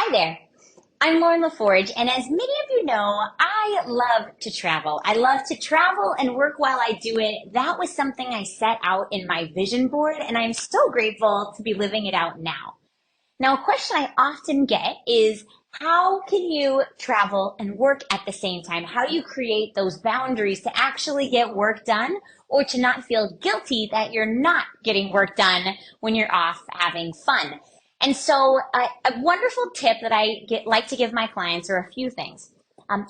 Hi there. I'm Lauren LaForge, and as many of you know, I love to travel. I love to travel and work while I do it. That was something I set out in my vision board, and I'm so grateful to be living it out now. Now, a question I often get is how can you travel and work at the same time? How do you create those boundaries to actually get work done or to not feel guilty that you're not getting work done when you're off having fun? And so a wonderful tip that like to give my clients are a few things.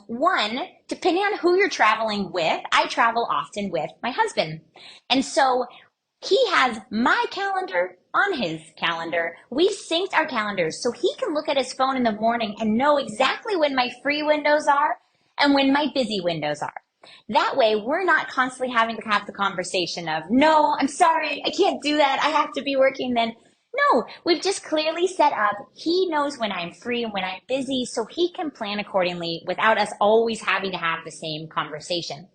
One, depending on who you're traveling with, I travel often with my husband. And so he has my calendar on his calendar. We've synced our calendars so he can look at his phone in the morning and know exactly when my free windows are and when my busy windows are. That way, we're not constantly having to have the conversation of, no, I'm sorry, I can't do that. I have to be working then. No, we've just clearly set up. He knows when I'm free and when I'm busy, so he can plan accordingly without us always having to have the same conversation.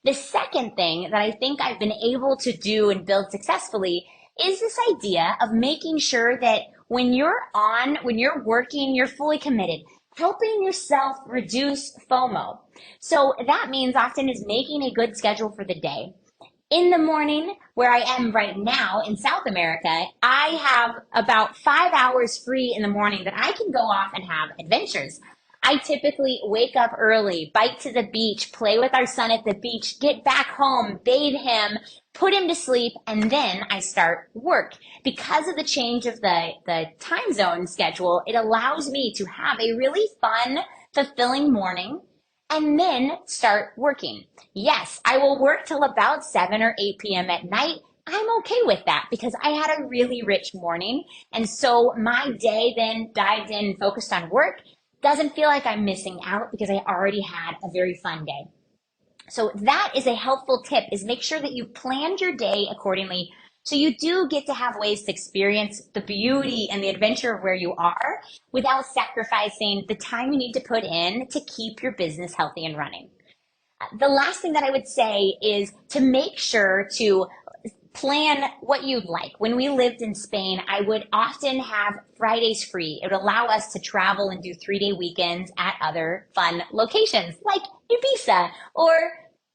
The second thing that I think I've been able to do and build successfully is this idea of making sure that when you're working, you're fully committed, helping yourself reduce FOMO. So that means often is making a good schedule for the day. In the morning, where I am right now in South America, I have about 5 hours free in the morning that I can go off and have adventures. I typically wake up early, bike to the beach, play with our son at the beach, get back home, bathe him, put him to sleep, and then I start work. Because of the change of the time zone schedule, it allows me to have a really fun, fulfilling morning and then start working. Yes, I will work till about 7 or 8 p.m. at night. I'm okay with that because I had a really rich morning. And so my day then dived in and focused on work. Doesn't feel like I'm missing out because I already had a very fun day. So that is a helpful tip, is make sure that you planned your day accordingly so you do get to have ways to experience the beauty and the adventure of where you are without sacrificing the time you need to put in to keep your business healthy and running. The last thing that I would say is to make sure to plan what you'd like. When we lived in Spain, I would often have Fridays free. It would allow us to travel and do 3-day weekends at other fun locations like Ibiza or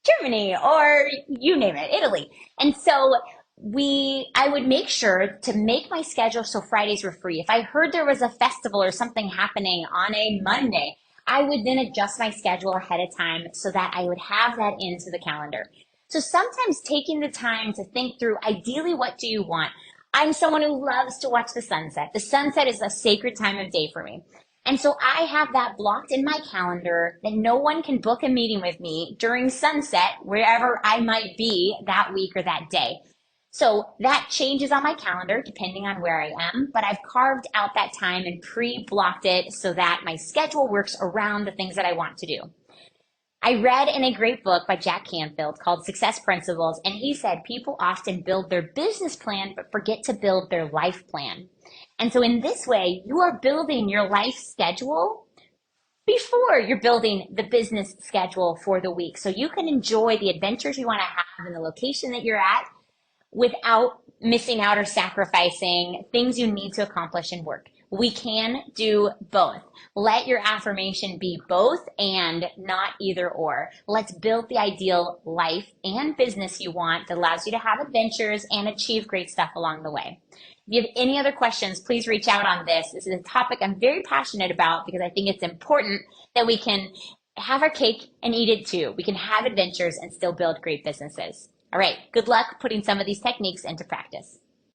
Germany or you name it, Italy. And so I would make sure to make my schedule so Fridays were free. If I heard there was a festival or something happening on a Monday, I would then adjust my schedule ahead of time so that I would have that into the calendar. So sometimes taking the time to think through, ideally, what do you want? I'm someone who loves to watch the sunset. The sunset is a sacred time of day for me. And so I have that blocked in my calendar that no one can book a meeting with me during sunset, wherever I might be that week or that day. So that changes on my calendar depending on where I am, but I've carved out that time and pre-blocked it so that my schedule works around the things that I want to do. I read in a great book by Jack Canfield called Success Principles, and he said people often build their business plan but forget to build their life plan. And so in this way, you are building your life schedule before you're building the business schedule for the week. So you can enjoy the adventures you want to have in the location that you're at without missing out or sacrificing things you need to accomplish in work. We can do both. Let your affirmation be both and not either or. Let's build the ideal life and business you want that allows you to have adventures and achieve great stuff along the way. If you have any other questions, please reach out on this. This is a topic I'm very passionate about because I think it's important that we can have our cake and eat it too. We can have adventures and still build great businesses. All right, good luck putting some of these techniques into practice.